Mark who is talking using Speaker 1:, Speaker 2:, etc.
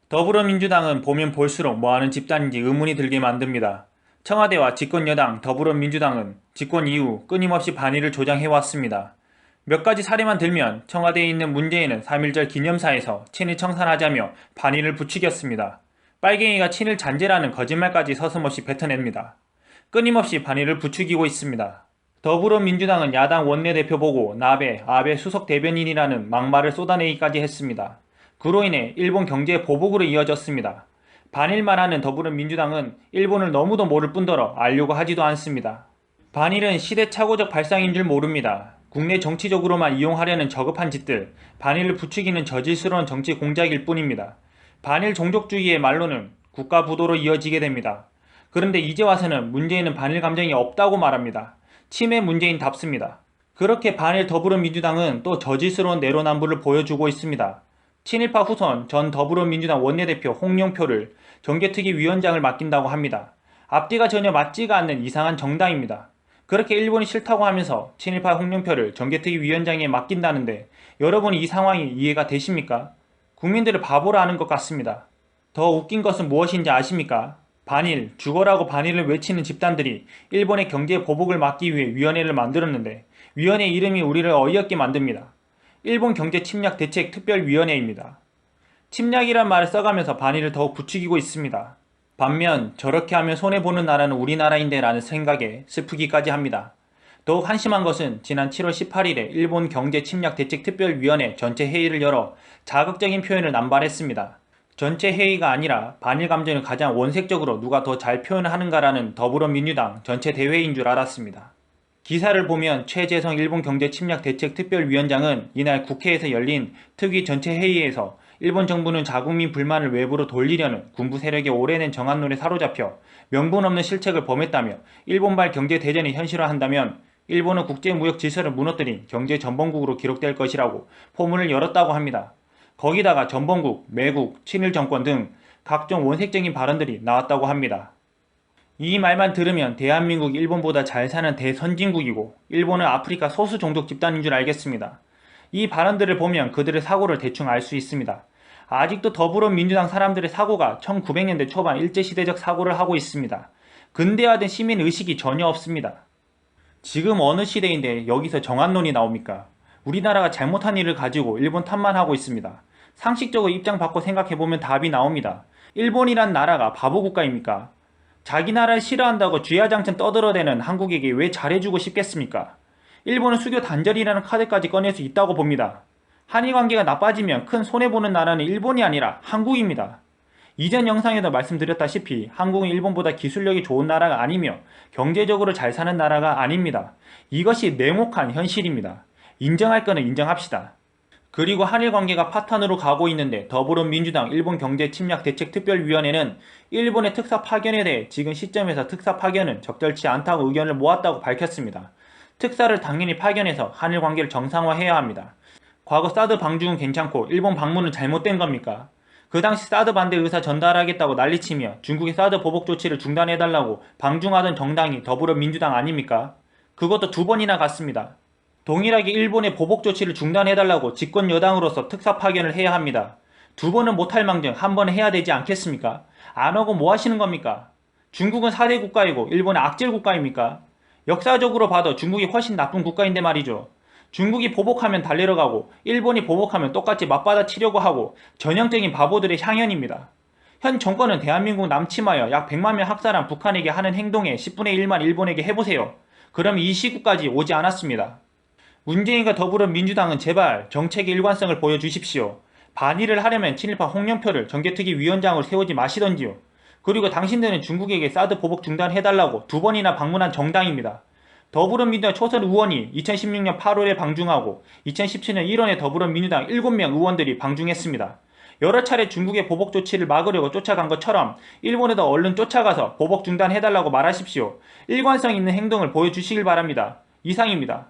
Speaker 1: 더불어민주당은 보면 볼수록 뭐하는 집단인지 의문이 들게 만듭니다. 청와대와 집권여당 더불어민주당은 집권 이후 끊임없이 반일을 조장해왔습니다. 몇 가지 사례만 들면 청와대에 있는 문재인은 3.1절 기념사에서 친일 청산하자며 반일을 부추겼습니다. 빨갱이가 친일 잔재라는 거짓말까지 서슴없이 뱉어냅니다. 끊임없이 반일을 부추기고 있습니다. 더불어민주당은 야당 원내대표 보고 나베, 아베 수석 대변인이라는 막말을 쏟아내기까지 했습니다. 그로 인해 일본 경제 보복으로 이어졌습니다. 반일만 하는 더불어민주당은 일본을 너무도 모를 뿐더러 알려고 하지도 않습니다. 반일은 시대착오적 발상인 줄 모릅니다. 국내 정치적으로만 이용하려는 저급한 짓들, 반일을 부추기는 저질스러운 정치 공작일 뿐입니다. 반일 종족주의의 말로는 국가부도로 이어지게 됩니다. 그런데 이제 와서는 문재인은 반일 감정이 없다고 말합니다. 치매 문재인답습니다. 그렇게 반일 더불어민주당은 또 저질스러운 내로남불을 보여주고 있습니다. 친일파 후손 전 더불어민주당 원내대표 홍영표를 정계특위위원장을 맡긴다고 합니다. 앞뒤가 전혀 맞지가 않는 이상한 정당입니다. 그렇게 일본이 싫다고 하면서 친일파 홍영표를 정계특위위원장에 맡긴다는데 여러분이 이 상황이 이해가 되십니까? 국민들을 바보로 하는 것 같습니다. 더 웃긴 것은 무엇인지 아십니까? 반일, 죽어라고 반일을 외치는 집단들이 일본의 경제 보복을 막기 위해 위원회를 만들었는데 위원회 이름이 우리를 어이없게 만듭니다. 일본 경제 침략 대책 특별위원회입니다. 침략이란 말을 써가면서 반일을 더욱 부추기고 있습니다. 반면 저렇게 하면 손해보는 나라는 우리나라인데 라는 생각에 슬프기까지 합니다. 더욱 한심한 것은 지난 7월 18일에 일본 경제 침략 대책 특별위원회 전체 회의를 열어 자극적인 표현을 남발했습니다. 전체 회의가 아니라 반일 감정을 가장 원색적으로 누가 더 잘 표현하는가라는 더불어민주당 전체 대회인 줄 알았습니다. 기사를 보면 최재성 일본 경제 침략 대책 특별위원장은 이날 국회에서 열린 특위 전체 회의에서 일본 정부는 자국민 불만을 외부로 돌리려는 군부 세력의 오래된 정한론에 사로잡혀 명분 없는 실책을 범했다며 일본발 경제 대전이 현실화한다면 일본은 국제무역 질서를 무너뜨린 경제 전범국으로 기록될 것이라고 포문을 열었다고 합니다. 거기다가 전범국, 매국, 친일 정권 등 각종 원색적인 발언들이 나왔다고 합니다. 이 말만 들으면 대한민국이 일본보다 잘 사는 대선진국이고 일본은 아프리카 소수 종족 집단인 줄 알겠습니다. 이 발언들을 보면 그들의 사고를 대충 알 수 있습니다. 아직도 더불어민주당 사람들의 사고가 1900년대 초반 일제시대적 사고를 하고 있습니다. 근대화된 시민의식이 전혀 없습니다. 지금 어느 시대인데 여기서 정한론이 나옵니까? 우리나라가 잘못한 일을 가지고 일본 탓만 하고 있습니다. 상식적으로 입장 바꿔 생각해보면 답이 나옵니다. 일본이란 나라가 바보 국가입니까? 자기 나라를 싫어한다고 쥐야장천 떠들어대는 한국에게 왜 잘해주고 싶겠습니까? 일본은 수교 단절이라는 카드까지 꺼낼 수 있다고 봅니다. 한일 관계가 나빠지면 큰 손해보는 나라는 일본이 아니라 한국입니다. 이전 영상에도 말씀드렸다시피 한국은 일본보다 기술력이 좋은 나라가 아니며 경제적으로 잘 사는 나라가 아닙니다. 이것이 냉혹한 현실입니다. 인정할 거는 인정합시다. 그리고 한일 관계가 파탄으로 가고 있는데 더불어민주당 일본 경제 침략 대책 특별위원회는 일본의 특사 파견에 대해 지금 시점에서 특사 파견은 적절치 않다고 의견을 모았다고 밝혔습니다. 특사를 당연히 파견해서 한일 관계를 정상화해야 합니다. 과거 사드 방중은 괜찮고 일본 방문은 잘못된 겁니까? 그 당시 사드 반대 의사 전달하겠다고 난리치며 중국의 사드 보복 조치를 중단해달라고 방중하던 정당이 더불어민주당 아닙니까? 그것도 2번이나 갔습니다. 동일하게 일본의 보복 조치를 중단해달라고 집권 여당으로서 특사 파견을 해야 합니다. 2번은 못할 망정 1번은 해야 되지 않겠습니까? 안 하고 뭐 하시는 겁니까? 중국은 4대 국가이고 일본은 악질 국가입니까? 역사적으로 봐도 중국이 훨씬 나쁜 국가인데 말이죠. 중국이 보복하면 달래러 가고 일본이 보복하면 똑같이 맞받아치려고 하고 전형적인 바보들의 향연입니다. 현 정권은 대한민국 남침하여 약 100만 명 학살한 북한에게 하는 행동의 10분의 1만 일본에게 해보세요. 그럼 이 시국까지 오지 않았습니다. 문재인과 더불어민주당은 제발 정책의 일관성을 보여주십시오. 반일을 하려면 친일파 홍영표를 정계특위위원장으로 세우지 마시던지요. 그리고 당신들은 중국에게 사드 보복 중단해달라고 2번이나 방문한 정당입니다. 더불어민주당 초선 의원이 2016년 8월에 방중하고 2017년 1월에 더불어민주당 7명 의원들이 방중했습니다. 여러 차례 중국의 보복 조치를 막으려고 쫓아간 것처럼 일본에도 얼른 쫓아가서 보복 중단해달라고 말하십시오. 일관성 있는 행동을 보여주시길 바랍니다. 이상입니다.